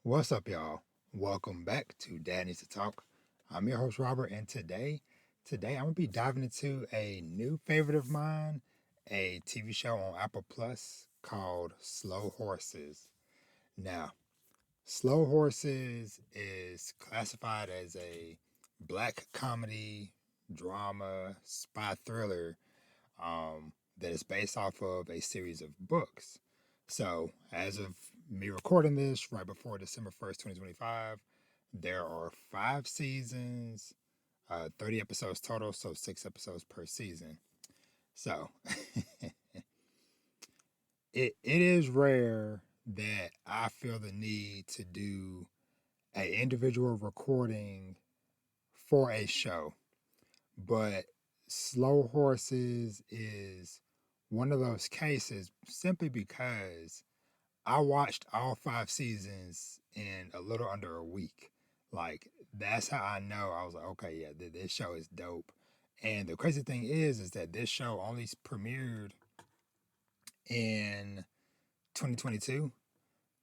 What's up, y'all? Welcome back to Dad Needs to Talk. I'm your host, Robert, and today I'm gonna be diving into a new favorite of mine, a TV show on Apple Plus called Slow Horses. Now, Slow Horses is classified as a black comedy, drama, spy thriller that is based off of a series of books. So, as of me recording this right before December 1st, 2025, there are 5 seasons, 30 episodes total, so 6 episodes per season. So, it is rare that I feel the need to do a individual recording for a show, but Slow Horses is one of those cases simply because I watched all 5 seasons in a little under a week. Like, that's how I know. I was like, okay, yeah, this show is dope. And the crazy thing is that this show only premiered in 2022.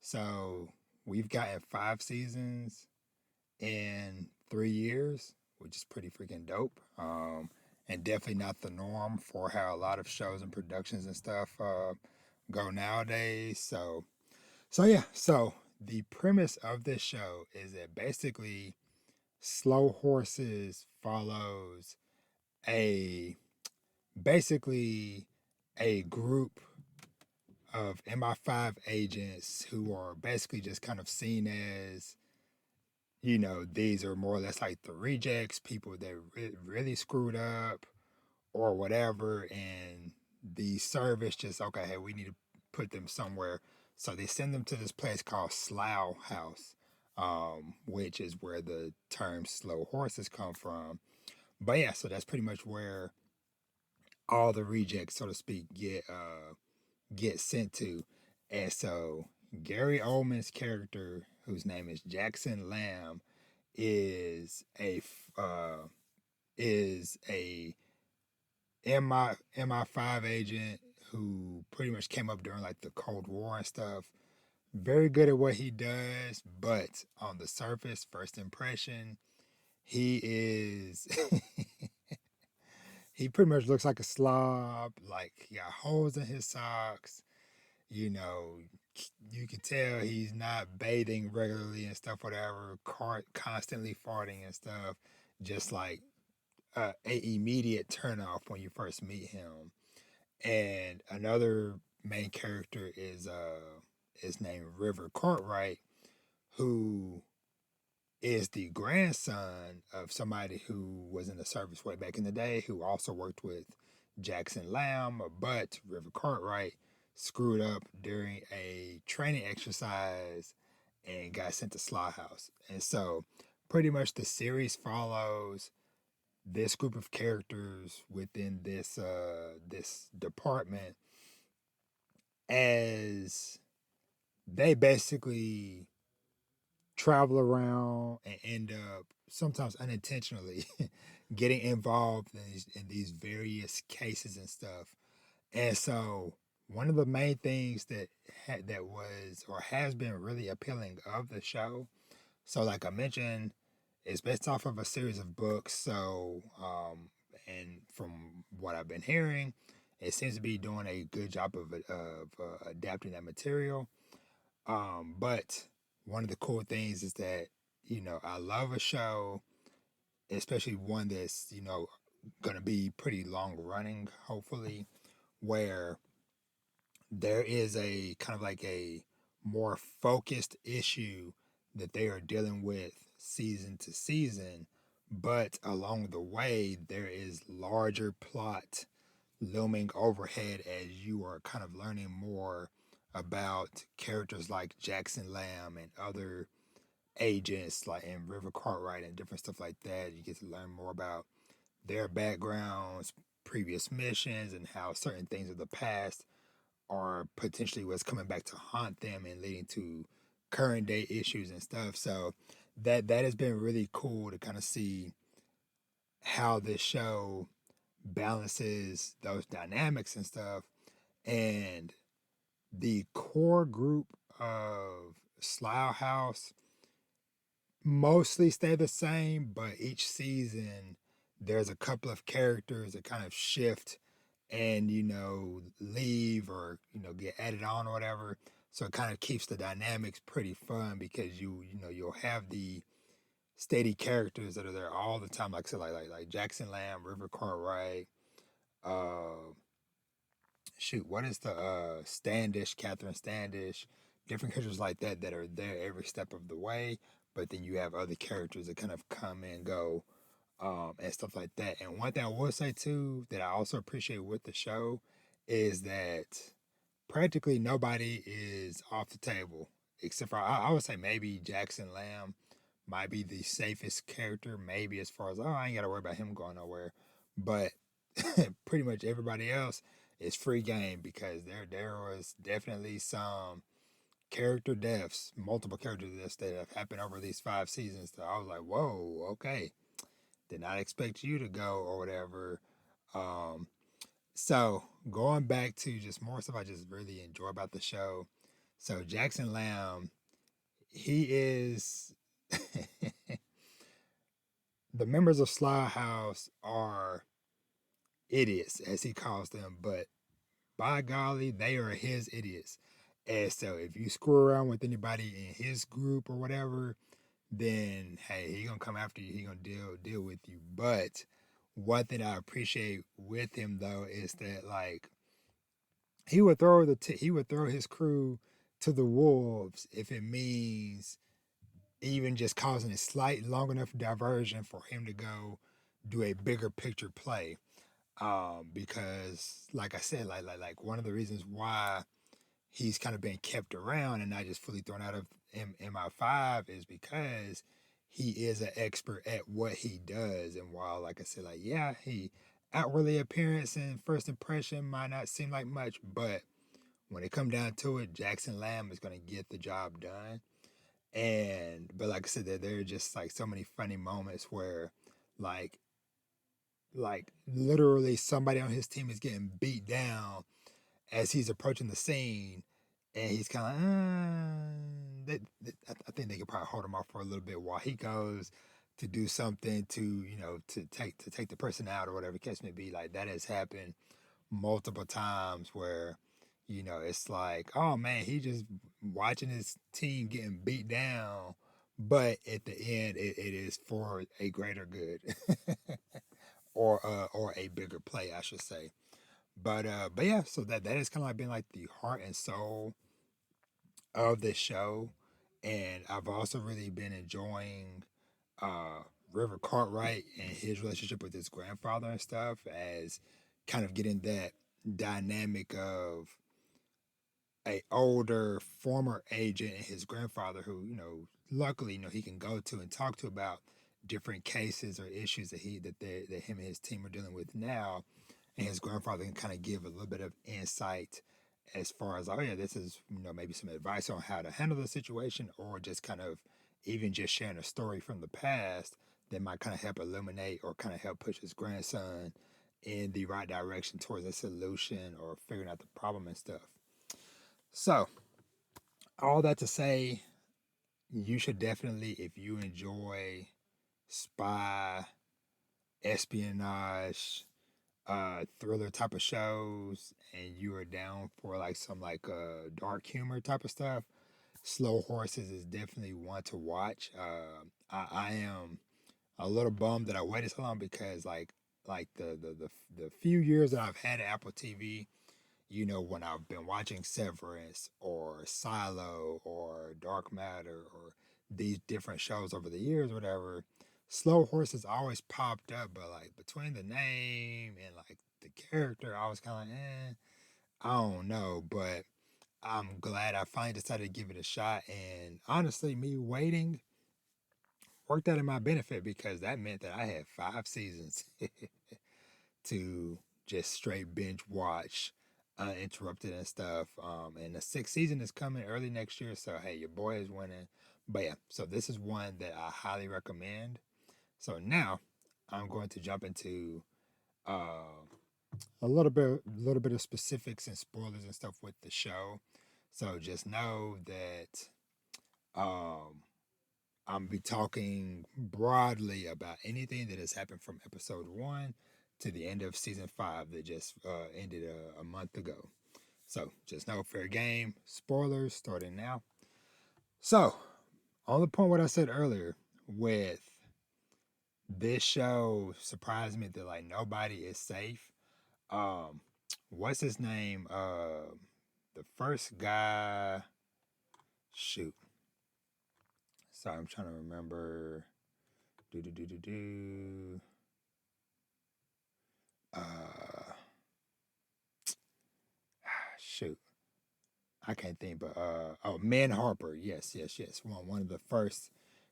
So we've gotten 5 seasons in 3 years, which is pretty freaking dope. And definitely not the norm for how a lot of shows and productions and stuff go nowadays. So the premise of this show is that basically Slow Horses follows a basically a group of MI5 agents who are basically just kind of seen as, these are more or less like the rejects, people that really screwed up or whatever, and the service just, okay, hey, we need to put them somewhere. So they send them to this place called Slough House, which is where the term slow horses come from. But yeah, so that's pretty much where all the rejects, so to speak, get sent to. And so Gary Oldman's character, whose name is Jackson Lamb, is a MI5 agent who pretty much came up during like the Cold War and stuff. Very good at what he does, but on the surface, first impression, he is he pretty much looks like a slob. Like, he got holes in his socks. You know, you can tell he's not bathing regularly and stuff, whatever. Constantly farting and stuff. Just like a immediate turnoff when you first meet him. And another main character is named River Cartwright, who is the grandson of somebody who was in the service way back in the day, who also worked with Jackson Lamb. But River Cartwright screwed up during a training exercise and got sent to Slaughterhouse. And so pretty much the series follows this group of characters within this department as they basically travel around and end up sometimes unintentionally getting involved in these various cases and stuff. And so one of the main things that was or has been really appealing of the show, so like I mentioned, it's based off of a series of books. So and from what I've been hearing, it seems to be doing a good job of adapting that material. But one of the cool things is that, I love a show, especially one that's, going to be pretty long running, hopefully, where there is a kind of like a more focused issue that they are dealing with season to season. But along the way, there is larger plot looming overhead as you are kind of learning more about characters like Jackson Lamb and other agents like in River Cartwright and different stuff like that. You get to learn more about their backgrounds, previous missions, and how certain things of the past are potentially what's coming back to haunt them and leading to current day issues and stuff. So that has been really cool to kind of see how this show balances those dynamics and stuff. And the core group of Slough House mostly stay the same, but each season there's a couple of characters that kind of shift and leave or get added on or whatever. So it kind of keeps the dynamics pretty fun because you'll have the steady characters that are there all the time, like I said, like Jackson Lamb, River Cartwright, uh, shoot, what is the Standish, Catherine Standish, different characters like that that are there every step of the way. But then you have other characters that kind of come and go, and stuff like that. And one thing I will say too that I also appreciate with the show is that practically nobody is off the table except for I would say maybe Jackson Lamb might be the safest character, maybe as far as I ain't gotta worry about him going nowhere. But pretty much everybody else is free game because there was definitely some character deaths, multiple character deaths that have happened over these 5 seasons. So I was like, whoa, okay, did not expect you to go or whatever. Um, so going back to just more stuff I just really enjoy about the show. So Jackson Lamb, he is the members of Slough House are idiots, as he calls them, but by golly, they are his idiots. And so if you screw around with anybody in his group or whatever, then hey, he gonna come after you. He gonna deal with you. But one thing I appreciate with him though is that like he would throw his crew to the wolves if it means even just causing a slight long enough diversion for him to go do a bigger picture play. Because like I said, like one of the reasons why he's kind of been kept around and not just fully thrown out of MI5 is because he is an expert at what he does. And while, like I said, like, yeah, he outwardly appearance and first impression might not seem like much, but when it come down to it, Jackson Lamb is going to get the job done. But like I said, there are just like so many funny moments where, like, literally somebody on his team is getting beat down as he's approaching the scene, and he's kind of I think they could probably hold him off for a little bit while he goes to do something to to take the person out or whatever the case may be. Like that has happened multiple times where it's like, oh man, he just watching his team getting beat down, but at the end it is for a greater good or a bigger play, I should say. But yeah, so that has kind of like been like the heart and soul of this show, and I've also really been enjoying uh River Cartwright and his relationship with his grandfather and stuff, as kind of getting that dynamic of a older former agent and his grandfather who luckily he can go to and talk to about different cases or issues that him and his team are dealing with now, and his grandfather can kind of give a little bit of insight as far as, oh yeah, this is maybe some advice on how to handle the situation, or just kind of even just sharing a story from the past that might kind of help illuminate or kind of help push his grandson in the right direction towards a solution or figuring out the problem and stuff. So all that to say, you should definitely, if you enjoy spy, espionage, thriller type of shows, and you are down for like some like dark humor type of stuff, Slow Horses is definitely one to watch. I am a little bummed that I waited so long because like the few years that I've had Apple TV, when I've been watching Severance or Silo or Dark Matter or these different shows over the years, whatever, Slow Horses always popped up, but like between the name and like the character, I was kind of like, I don't know, but I'm glad I finally decided to give it a shot. And honestly, me waiting worked out in my benefit because that meant that I had 5 seasons to just straight binge watch uninterrupted and stuff. And the 6th season is coming early next year, so hey, your boy is winning. But yeah, so this is one that I highly recommend. So now I'm going to jump into uh, a little bit of specifics and spoilers and stuff with the show. So just know that Um, I'm be talking broadly about anything that has happened from episode 1 to the end of season 5 that just ended a month ago. So just know fair game. Spoilers starting now. So on the point what I said earlier with this show surprised me that like nobody is safe. Um, what's his name? The first guy. Shoot. Sorry, I'm trying to remember. Do do do do do. Uh, shoot. I can't think, but oh, Man Harper. Yes, yes, yes. One of the first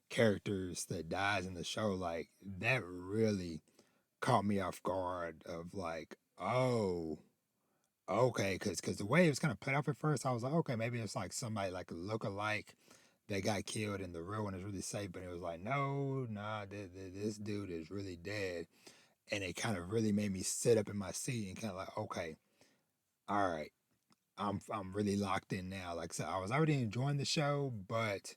characters that dies in the show. Like that really caught me off guard. Of like, oh, okay, because the way it was kind of played off at first, I was like, okay, maybe it's like somebody like a look-alike that got killed, and the real one is really safe. But it was like, no, nah, this dude is really dead, and it kind of really made me sit up in my seat and kind of like, okay, all right, I'm really locked in now. Like I said, I was already enjoying the show, but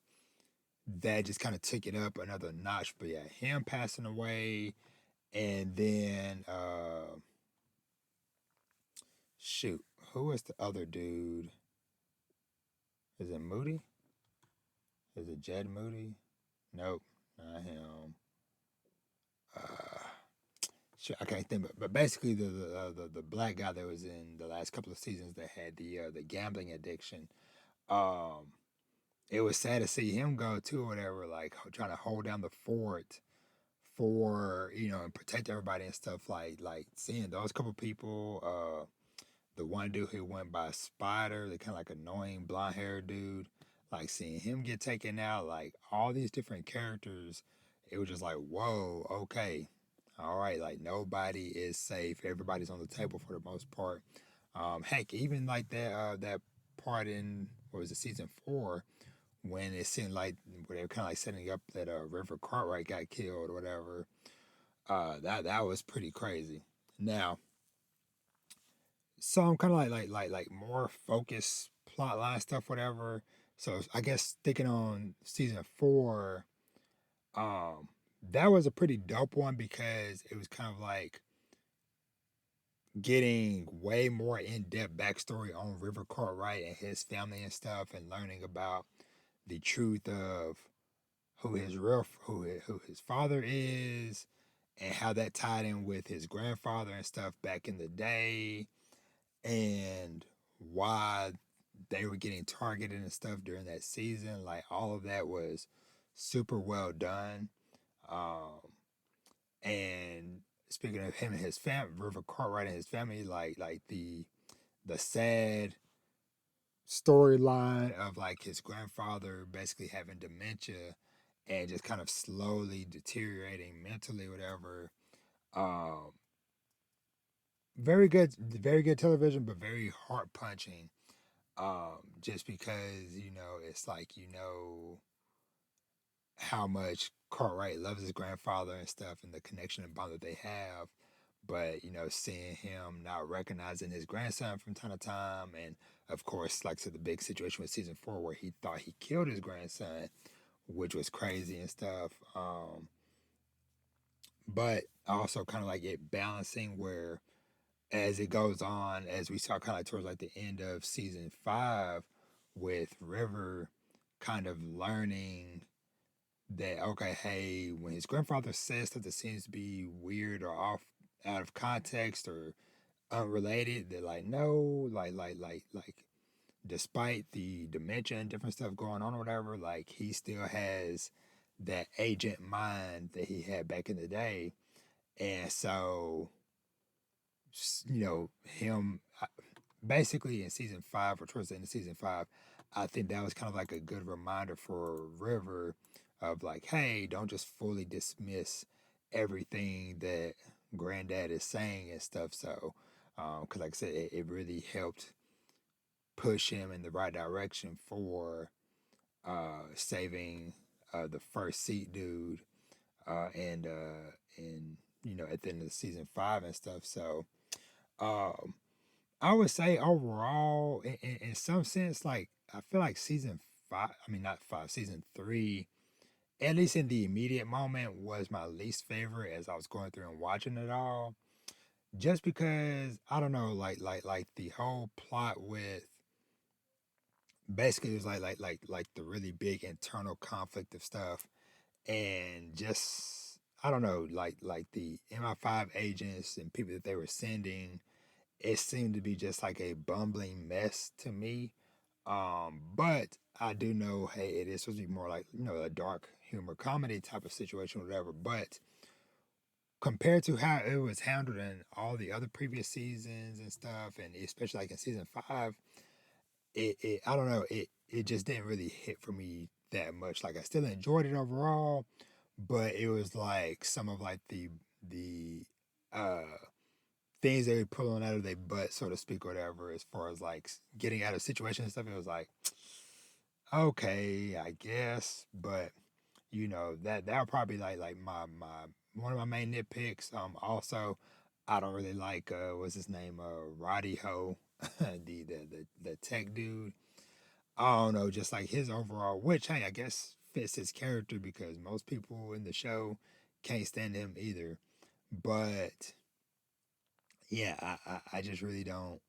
that just kind of took it up another notch. But yeah, him passing away, and then shoot, who was the other dude? Is it Moody? Is it Jed Moody? Nope, not him. Uh, shit, I can't think, but basically the black guy that was in the last couple of seasons that had the gambling addiction. Um, it was sad to see him go too, or whatever. Like trying to hold down the fort for and protect everybody and stuff. Like seeing those couple people. The one dude who went by Spider, the kind of like annoying blonde haired dude, like seeing him get taken out, like all these different characters, it was just like, whoa, okay, all right, like nobody is safe. Everybody's on the table for the most part. Heck, even like that part in what was it, season 4, when it seemed like where they were kind of like setting up that River Cartwright got killed or whatever. That was pretty crazy. Now, so I'm kind of like more focused plot line stuff, whatever. So I guess sticking on season 4, um, that was a pretty dope one because it was kind of like getting way more in depth backstory on River Cartwright and his family and stuff, and learning about the truth of who his father is, and how that tied in with his grandfather and stuff back in the day, and why they were getting targeted and stuff during that season. Like all of that was super well done. Um, and speaking of him and his family, River Cartwright and his family, like the sad storyline of like his grandfather basically having dementia and just kind of slowly deteriorating mentally, whatever. Um, very good television, but very heart punching. Just because it's like how much Cartwright loves his grandfather and stuff, and the connection and bond that they have. But seeing him not recognizing his grandson from time to time, and of course, like I said, the big situation with season 4 where he thought he killed his grandson, which was crazy and stuff. But also kind of like it balancing where as it goes on, as we saw kind of like towards like the end of season 5, with River kind of learning that okay, hey, when his grandfather says stuff that seems to be weird or off out of context or unrelated, they're like, no, like despite the dementia and different stuff going on or whatever, like he still has that agent mind that he had back in the day. And so him basically in season 5 or towards the end of season 5, I think that was kind of like a good reminder for River of like, hey, don't just fully dismiss everything that Granddad is saying and stuff. So, because like I said, it really helped push him in the right direction for saving the first seat dude and at the end of season 5 and stuff. So, I would say overall, in some sense, like I feel like season 5, I mean, not 5, season 3, at least in the immediate moment, was my least favorite as I was going through and watching it all. Just because, I don't know, like the whole plot with basically it was like the really big internal conflict of stuff, and just I don't know, like the MI5 agents and people that they were sending, it seemed to be just like a bumbling mess to me. But I do know, hey, it is supposed to be more like, a dark humor comedy type of situation, whatever. But compared to how it was handled in all the other previous seasons and stuff, and especially like in season 5, it I don't know, it just didn't really hit for me that much. Like I still enjoyed it overall, but it was like some of like the uh things they were pulling out of their butt, so to speak, or whatever, as far as like getting out of situations and stuff. It was like, okay, I guess, but that'll probably like my one of my main nitpicks. Also, I don't really like what's his name, Roddy Ho, the tech dude. I don't know, just like his overall, which hey, I guess fits his character because most people in the show can't stand him either. But yeah, I just really don't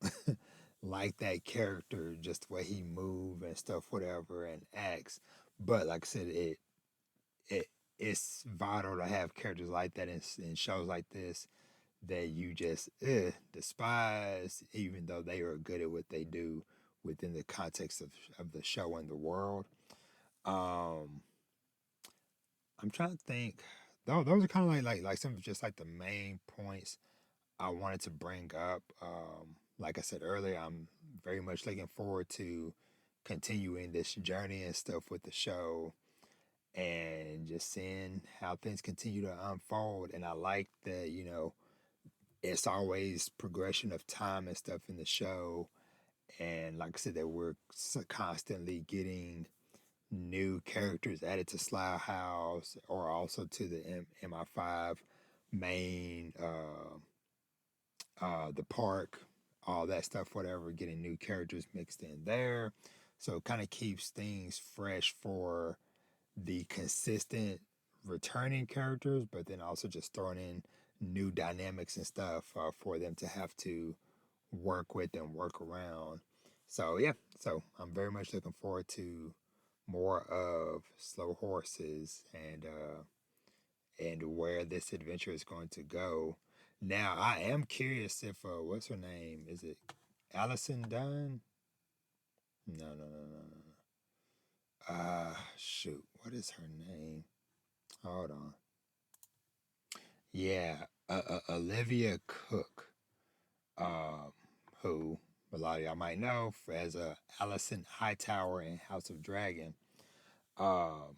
like that character, just the way he move and stuff, whatever, and acts. But like I said, it it's vital to have characters like that in shows like this that you just despise, even though they are good at what they do within the context of the show and the world. Um, I'm trying to think. Though those are kind of like some of just like the main points I wanted to bring up. Like I said earlier, I'm very much looking forward to continuing this journey and stuff with the show and just seeing how things continue to unfold. And I like that, it's always progression of time and stuff in the show. And like I said, that we're constantly getting new characters added to Slough House or also to the MI5 main the park, all that stuff, whatever, getting new characters mixed in there. So it kind of keeps things fresh for the consistent returning characters, but then also just throwing in new dynamics and stuff for them to have to work with and work around. So yeah, so I'm very much looking forward to more of Slow Horses and where this adventure is going to go. Now, I am curious if what's her name? Is it Allison Dunn? No, no, no, no, no. Shoot, what is her name? Hold on. Yeah, Olivia Cook. Um, who a lot of y'all might know as Allison Hightower in House of Dragon. Um,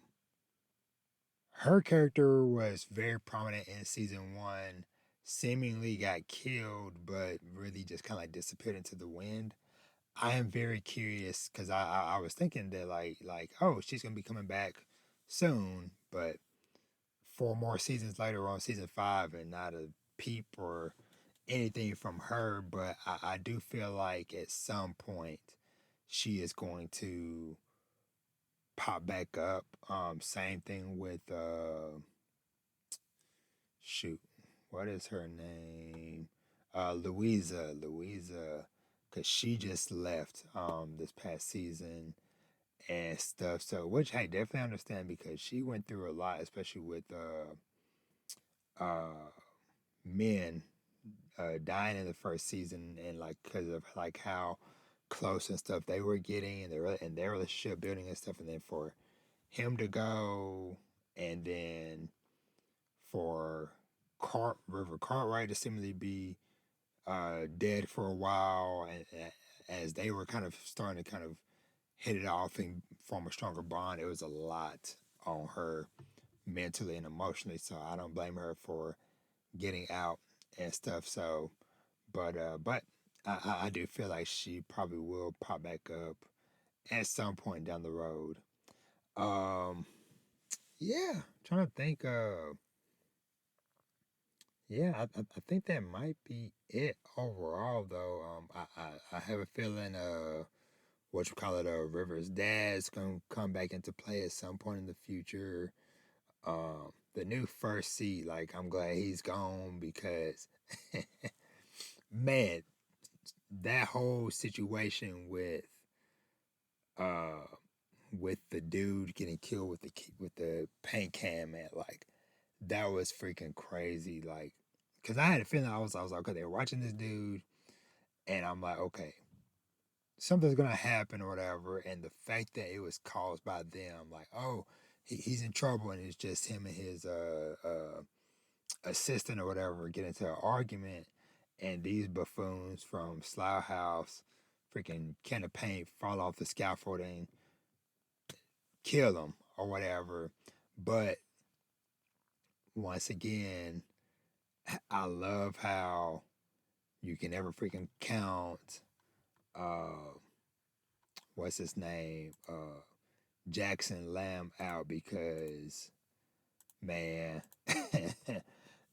her character was very prominent in season 1, seemingly got killed, but really just kind of like disappeared into the wind. I am very curious because I was thinking that like oh, she's gonna be coming back soon, but 4 more seasons later on season 5 and not a peep or anything from her. But I do feel like at some point she is going to pop back up. Same thing with shoot, what is her name? Louisa, because she just left this past season and stuff. So, which I definitely understand because she went through a lot, especially with uh men dying in the first season, and like because of like how close and stuff they were getting and their relationship building and stuff, and then for him to go, and then for River Cartwright to seemingly be dead for a while, and as they were kind of starting to kind of hit it off and form a stronger bond, it was a lot on her mentally and emotionally. So I don't blame her for getting out and stuff. So, but I do feel like she probably will pop back up at some point down the road. Um, yeah, trying to think. Yeah, I think that might be it overall, though. I have a feeling. what you call it, River's dad's gonna come back into play at some point in the future. The new first seed, like I'm glad he's gone because man, that whole situation uh with the dude getting killed with the paint can, man, like that was freaking crazy. Like, cause I had a feeling I was like, okay, they're watching this dude, and I'm like, okay, something's gonna happen or whatever. And the fact that it was caused by them, like, oh, he's in trouble, and it's just him and his assistant or whatever get into an argument, and these buffoons from Slough House, freaking can of paint, fall off the scaffolding, kill him or whatever. But once again, I love how you can never freaking count uh what's his name? Jackson Lamb out because man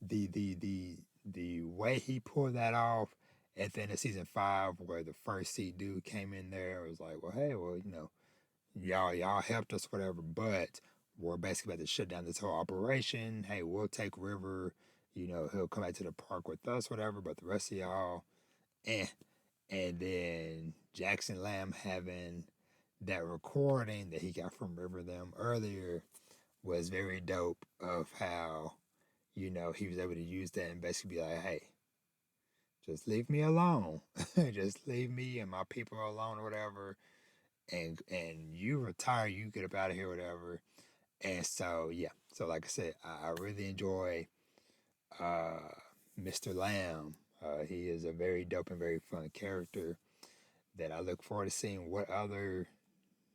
the way he pulled that off at the end of season 5 where the first seed dude came in there, it was like, well, hey, well, y'all helped us, whatever, but we're basically about to shut down this whole operation. Hey, we'll take River, he'll come back to the park with us, whatever, but the rest of y'all, eh. And then Jackson Lamb having that recording that he got from River them earlier was very dope of how, he was able to use that and basically be like, hey, just leave me alone. Just leave me and my people alone or whatever. And you retire, you get up out of here, whatever. And so yeah. So like I said, I really enjoy uh Mr. Lamb. He is a very dope and very fun character that I look forward to seeing what other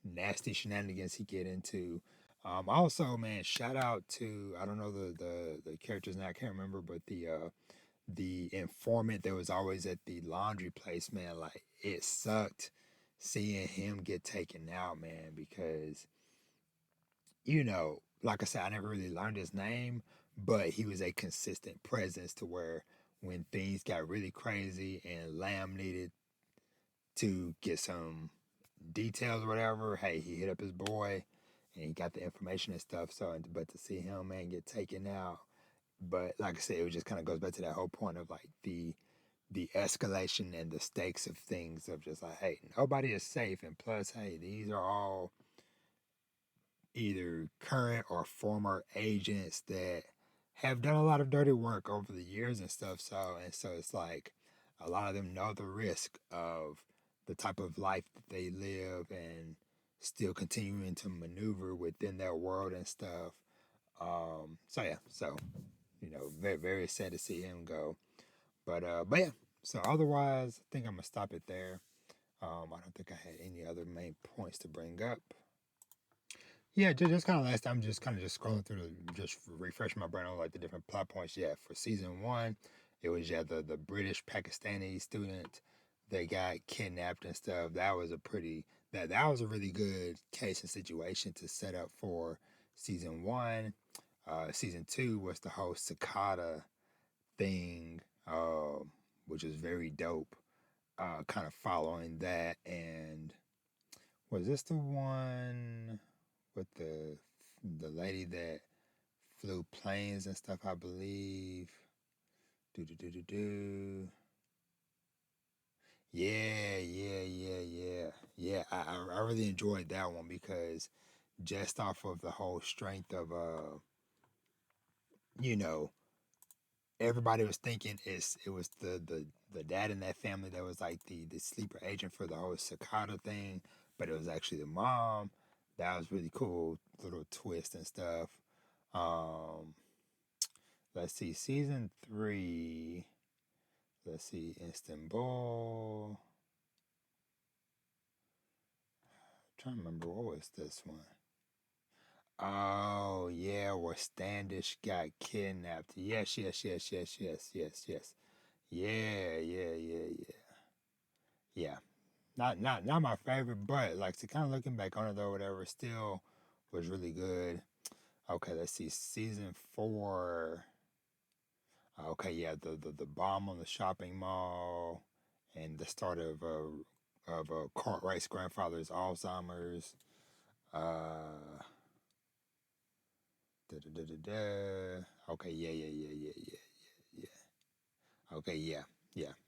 nasty shenanigans he get into. Also, man, shout out to I don't know the characters now, I can't remember, but the informant that was always at the laundry place, man, like it sucked seeing him get taken out, man, because like I said, I never really learned his name, but he was a consistent presence to where when things got really crazy and Lamb needed to get some details or whatever, hey, he hit up his boy and he got the information and stuff. So, but to see him, man, get taken out, but like I said, it just kind of goes back to that whole point of like the escalation and the stakes of things of just like, hey, nobody is safe, and plus, hey, these are all either current or former agents that have done a lot of dirty work over the years and stuff. So it's like a lot of them know the risk of the type of life that they live and still continuing to maneuver within their world and stuff. So yeah, so very very sad to see him go. But yeah. So otherwise, I think I'm gonna stop it there. I don't think I had any other main points to bring up. Yeah, just kind of last time, just kind of just scrolling through, just refreshing my brain on like the different plot points. Yeah, for season 1, it was the British Pakistani student that got kidnapped and stuff. That was a really good case and situation to set up for season 1. Season 2 was the whole cicada thing, which was very dope. Kind of following that, and was this the one with the lady that flew planes and stuff, I believe. Do do do do do. Yeah. I really enjoyed that one because just off of the whole strength of you know, everybody was thinking it was the dad in that family that was like the sleeper agent for the whole cicada thing, but it was actually the mom. That was really cool, little twist and stuff. Um, let's see, season 3. Let's see, Istanbul. I'm trying to remember what was this one. Oh yeah, where Standish got kidnapped. Yes. Yeah. Yeah. Not my favorite, but like to kind of looking back on it though, whatever, still was really good. Okay, let's see, season 4. Okay, yeah, the bomb on the shopping mall and the start of of Cartwright's grandfather's Alzheimer's. Uh, da, da, da, da, da. Okay, yeah. Okay, yeah,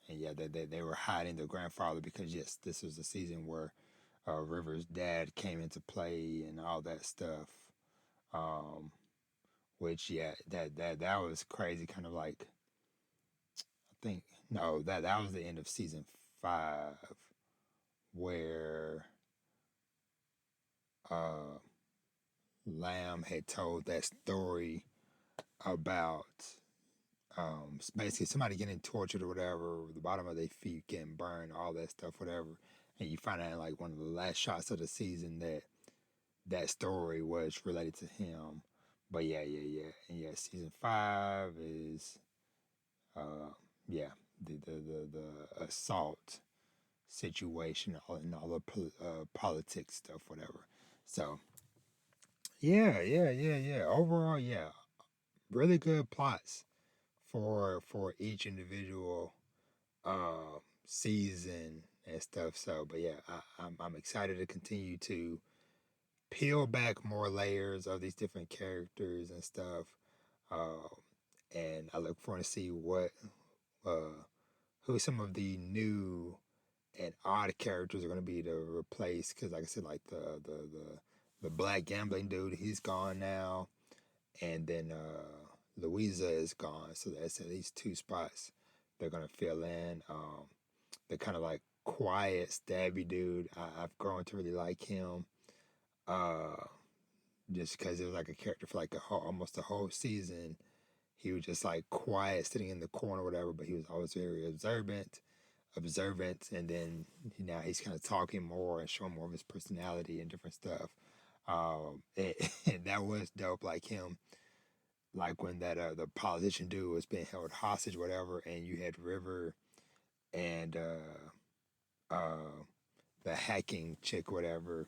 and yeah, they were hiding their grandfather because yes, this was the season where River's dad came into play and all that stuff. Um, which yeah, that was crazy. Kind of like I think no, that was the end of season 5 where uh Lamb had told that story about basically somebody getting tortured or whatever, the bottom of their feet getting burned, all that stuff, whatever. And you find out in like one of the last shots of the season that that story was related to him. But and yeah. Season 5 is uh yeah the assault situation and all the politics stuff, whatever. So yeah. Overall, yeah, really good plots for each individual season and stuff. So, but yeah, I'm excited to continue to peel back more layers of these different characters and stuff. Um, and I look forward to see what uh, who some of the new and odd characters are going to be to replace. Because, like I said, like the black gambling dude, he's gone now, and then Louisa is gone. So that's at least 2 spots they're gonna fill in. The kind of like quiet, stabby dude. I've grown to really like him. Uh, just because it was like a character for like almost the whole season. He was just like quiet, sitting in the corner, or whatever. But he was always very observant, and then now he's kind of talking more and showing more of his personality and different stuff. And that was dope. Like him, like when that the politician dude was being held hostage, whatever, and you had River and the hacking chick, whatever,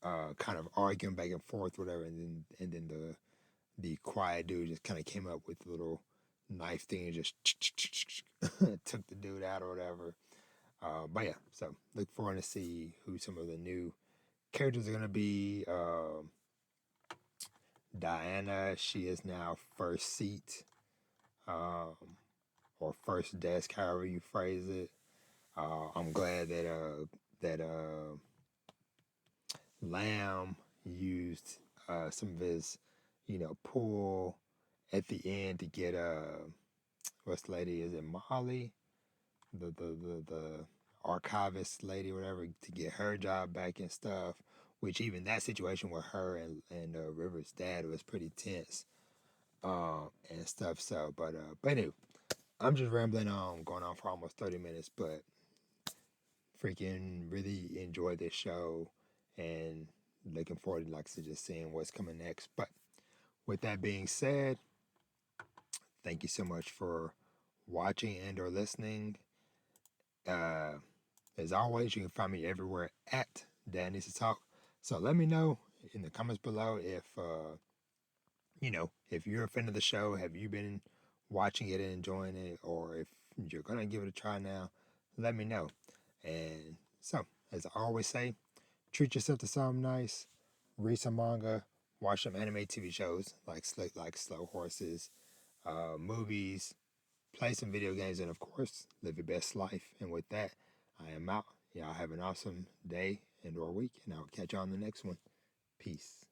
kind of arguing back and forth, whatever, and then the quiet dude just kind of came up with a little knife thing and just took the dude out or whatever. But yeah, so look forward to see who some of the new characters are gonna be. Diana, she is now first seat, um, or first desk, however you phrase it. I'm glad that Lamb used some of his, pull at the end to get what's the lady? Is it Molly, the archivist lady, whatever, to get her job back and stuff. Which even that situation with her and River's dad was pretty tense, and stuff. So, but anyway, I'm just rambling on, going on for almost 30 minutes, but freaking really enjoy this show and looking forward to, like I said, just seeing what's coming next. But with that being said, thank you so much for watching and or listening. Uh, as always, you can find me everywhere at Dad Needs to Talk. So let me know in the comments below if if you're a fan of the show, have you been watching it and enjoying it, or if you're gonna give it a try now, let me know. And so, as I always say, treat yourself to something nice, read some manga, watch some anime TV shows like Slow Horses, movies, play some video games, and of course, live your best life. And with that, I am out. Y'all have an awesome day and or week, and I'll catch you on the next one. Peace.